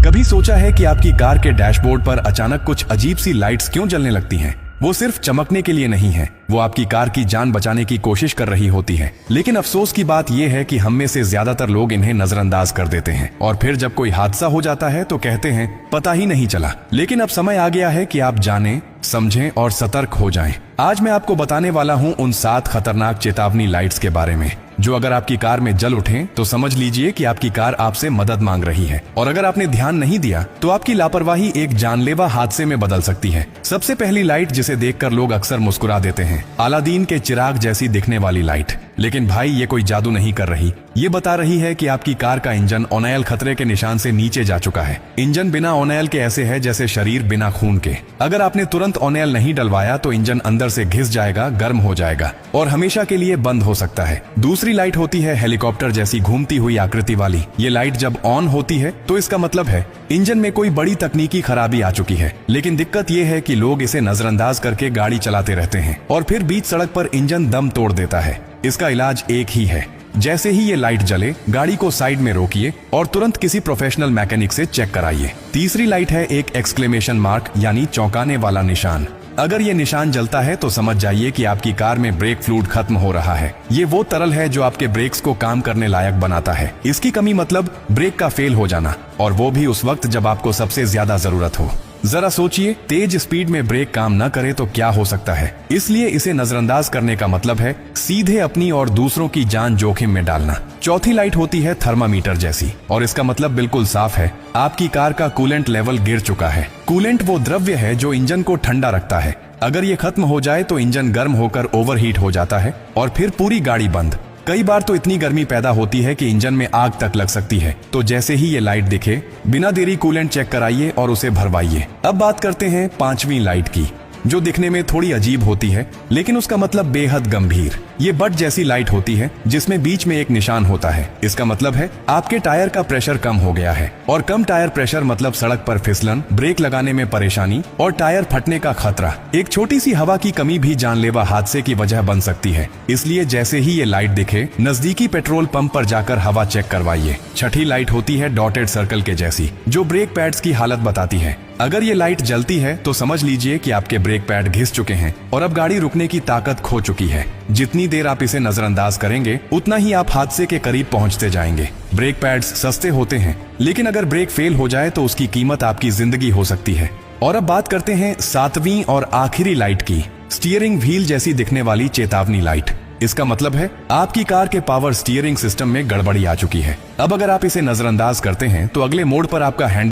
कभी सोचा है कि आपकी कार के डैशबोर्ड पर अचानक कुछ अजीब सी लाइट्स क्यों जलने लगती हैं? वो सिर्फ चमकने के लिए नहीं है, वो आपकी कार की जान बचाने की कोशिश कर रही होती है। लेकिन अफसोस की बात यह है कि हम में से ज्यादातर लोग इन्हें नजरअंदाज कर देते हैं और फिर जब कोई हादसा हो जाता है तो कहते हैं पता ही नहीं चला। लेकिन अब समय आ गया है कि आप जानें, समझें और सतर्क हो जाएं। आज मैं आपको बताने वाला हूं उन 7 खतरनाक चेतावनी लाइट्स के बारे में जो अगर आपकी कार में जल उठें तो समझ लीजिए कि आपकी कार आपसे मदद मांग रही है, और अगर आपने ध्यान नहीं दिया तो आपकी लापरवाही एक जानलेवा हादसे में बदल सकती है। सबसे पहली लाइट जिसे देखकर लोग अक्सर मुस्कुरा देते हैं, अलादीन के चिराग जैसी दिखने वाली लाइट। लेकिन भाई ये कोई जादू नहीं कर रही, ये बता रही है कि आपकी कार का इंजन ऑन-ऑयल खतरे के निशान से नीचे जा चुका है। इंजन बिना ऑन-ऑयल के ऐसे है जैसे शरीर बिना खून के। अगर आपने तुरंत ऑन-ऑयल नहीं डलवाया तो इंजन अंदर से घिस जाएगा, गर्म हो जाएगा और हमेशा के लिए बंद हो सकता है। दूसरी लाइट होती है हेलीकॉप्टर जैसी घूमती हुई आकृति वाली। ये लाइट जब ऑन होती है तो इसका मतलब है इंजन में कोई बड़ी तकनीकी खराबी आ चुकी है। लेकिन दिक्कत ये है कि लोग इसे नजरअंदाज करके गाड़ी चलाते रहते हैं और फिर बीच सड़क पर इंजन दम तोड़ देता है। इसका इलाज एक ही है, जैसे ही ये लाइट जले गाड़ी को साइड में रोकिए और तुरंत किसी प्रोफेशनल मैकेनिक से चेक कराइए। तीसरी लाइट है एक एक्सक्लेमेशन मार्क यानी चौंकाने वाला निशान। अगर ये निशान जलता है तो समझ जाइए कि आपकी कार में ब्रेक फ्लूइड खत्म हो रहा है। ये वो तरल है जो आपके ब्रेक्स को काम करने लायक बनाता है। इसकी कमी मतलब ब्रेक का फेल हो जाना, और वो भी उस वक्त जब आपको सबसे ज्यादा जरूरत हो। जरा सोचिए, तेज स्पीड में ब्रेक काम न करे तो क्या हो सकता है। इसलिए इसे नजरअंदाज करने का मतलब है सीधे अपनी और दूसरों की जान जोखिम में डालना। चौथी लाइट होती है थर्मामीटर जैसी, और इसका मतलब बिल्कुल साफ है, आपकी कार का कूलेंट लेवल गिर चुका है। कूलेंट वो द्रव्य है जो इंजन को ठंडा रखता है। अगर ये खत्म हो जाए तो इंजन गर्म होकर ओवरहीट हो जाता है और फिर पूरी गाड़ी बंद। कई बार तो इतनी गर्मी पैदा होती है कि इंजन में आग तक लग सकती है। तो जैसे ही ये लाइट दिखे, बिना देरी कूलेंट चेक कराइए और उसे भरवाइए। अब बात करते हैं 5वीं लाइट की, जो दिखने में थोड़ी अजीब होती है लेकिन उसका मतलब बेहद गंभीर। ये बट जैसी लाइट होती है जिसमें बीच में एक निशान होता है। इसका मतलब है आपके टायर का प्रेशर कम हो गया है, और कम टायर प्रेशर मतलब सड़क पर फिसलन, ब्रेक लगाने में परेशानी और टायर फटने का खतरा। एक छोटी सी हवा की कमी भी जानलेवा हादसे की वजह बन सकती है। इसलिए जैसे ही ये लाइट दिखे, नजदीकी पेट्रोल पंप पर जाकर हवा चेक करवाइए। छठी लाइट होती है डॉटेड सर्कल के जैसी, जो ब्रेक पैड्स की हालत बताती है। अगर ये लाइट जलती है तो समझ लीजिए कि आपके ब्रेक पैड घिस चुके हैं और अब गाड़ी रुकने की ताकत खो चुकी है। जितनी देर आप इसे नजरअंदाज करेंगे उतना ही आप हादसे के करीब पहुंचते जाएंगे। ब्रेक पैड्स सस्ते होते हैं, लेकिन अगर ब्रेक फेल हो जाए तो उसकी कीमत आपकी जिंदगी हो सकती है। और अब बात करते हैं 7वीं और आखिरी लाइट की, स्टीयरिंग व्हील जैसी दिखने वाली चेतावनी लाइट। इसका मतलब है आपकी कार के पावर स्टीयरिंग सिस्टम में गड़बड़ी आ चुकी है। अब अगर आप इसे नजरअंदाज करते हैं तो अगले मोड़ पर आपका हैंड